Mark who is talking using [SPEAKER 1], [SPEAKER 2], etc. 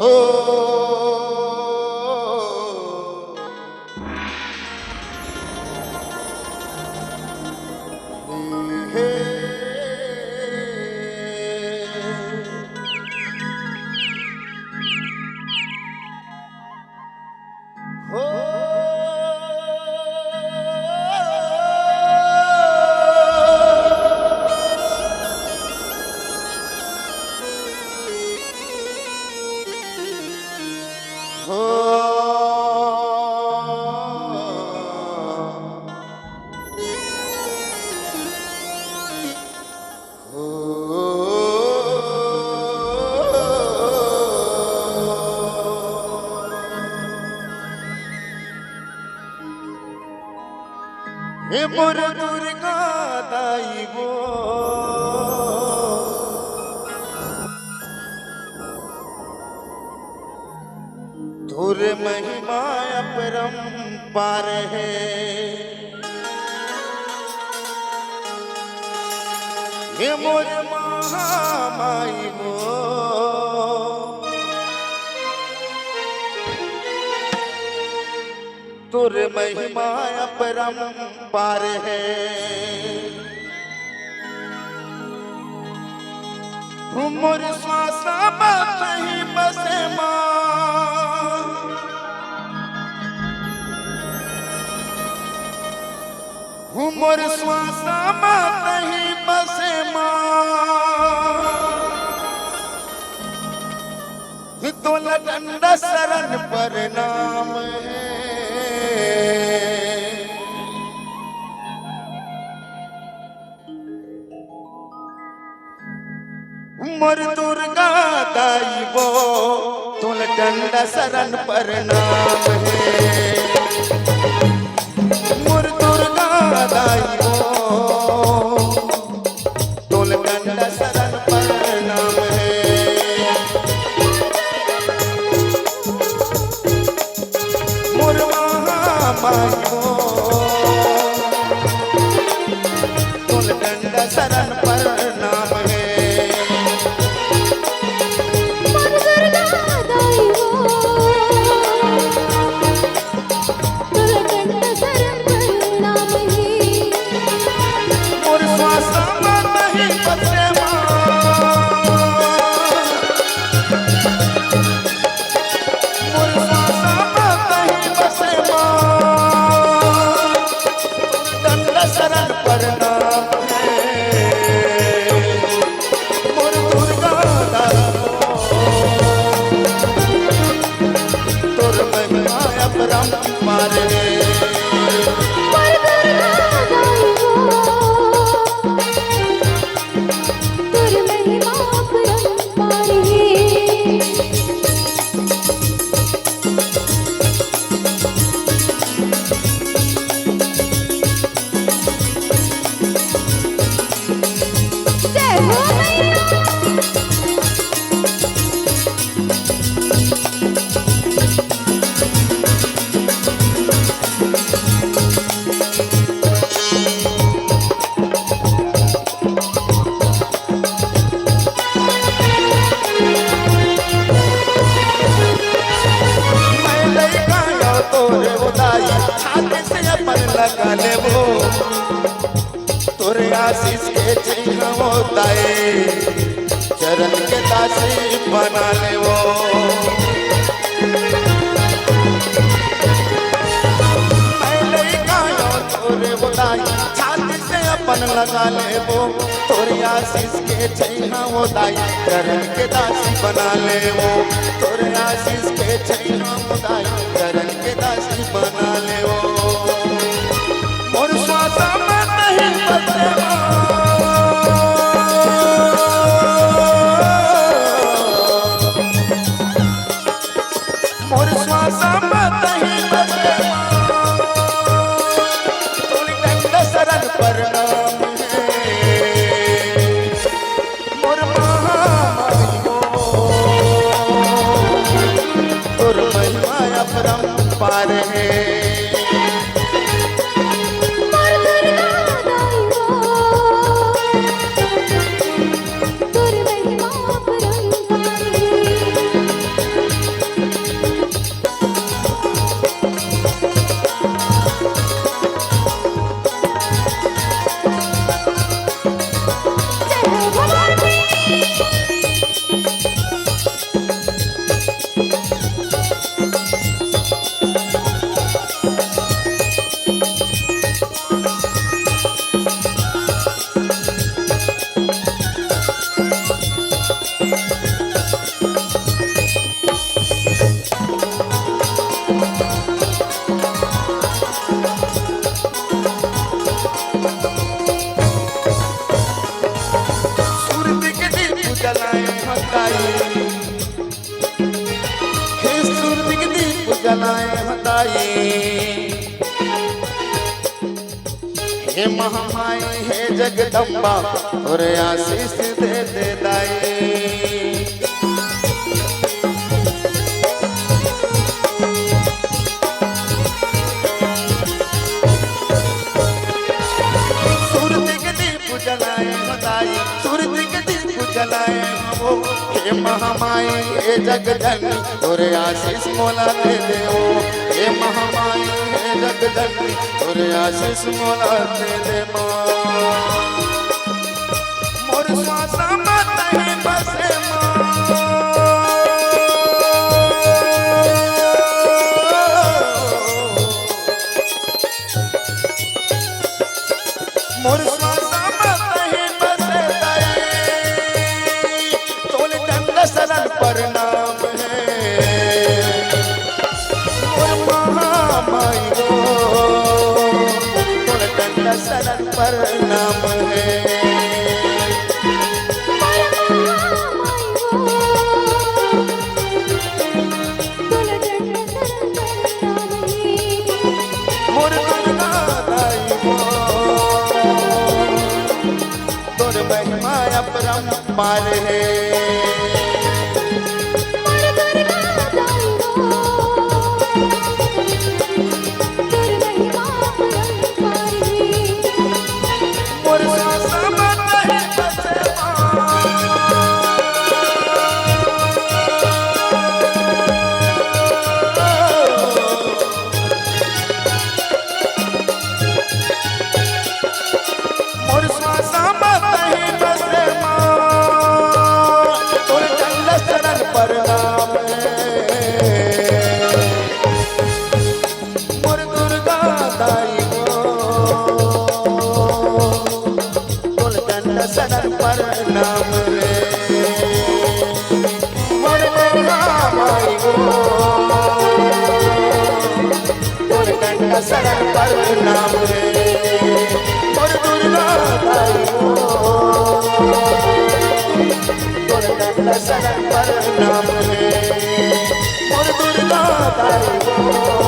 [SPEAKER 1] हो हे हो हे मोर दुर्गा दाई वो धुर महिमा अपरंपार है। हे मोर महामाई वो तुर महिमा अपरंपार है। मोर श्वासा बात ही बसे माँ मोर श्वासा बात ही बसे माँ तो लडंडा शरण पर नाम है। मोर दुर्गा दाई वो तुल डंडा शरण पर नाम है। मोर दुर्गा दाई वो तुल डंडा शरण पर नाम है। मोर महामाई वो तुल डंडा शरण पर नाम है। लगा ले वो तोरे आशीष के चिन्ह होता है। चरण के दासी बना ले वो तोरे बुदाई छाती से अपन लगा ले वो तोरे आशीष के चिन्ह होता है। चरण के दासी बना ले वो तोरे आशीष के चिन्ह होता है। चरण के दासी बना ले वो मोर श्वासा में नहीं बसे मोर श्वासा में नहीं बसे तोरी डंडा शरण पर नाम है। मोर महामाई हो तुर महिमा अपरंपार है। हे महामाई हे जगदम्बा और आशीष दे दे दाई। सूरज के दीप जलाए बताई, सूरज के दीप जलाए वो। हे महामाई हे जगदम्बा और आशीष मोला दे दे ओ। हे महामाई हे जगदम्बा और आशीष मोला दे दे माँ। मोर श्वासा मत है बसे माँ, मोर श्वासा मत है बसे दाई। तोल दंड शरण प्रणाम है मोर महामाई गो, तोल दंड शरण प्रणाम है। मोर दुर्गा दाई गो, तोर महिमा अपरंपार है। मोर श्वासा मत है बसे मोर श्वासा मत है बसे माँ, तोर चंद शरण प्रणाम है। मोर दुर्गा दाई गो, तोर चंद शरण प्रणाम है। मोर महामाई गो, तोर चंद शरण प्रणाम है। मोर दुर्गा दाई गो, तोर दंड शरण प्रणाम है। मोर दुर्गा दाई गो।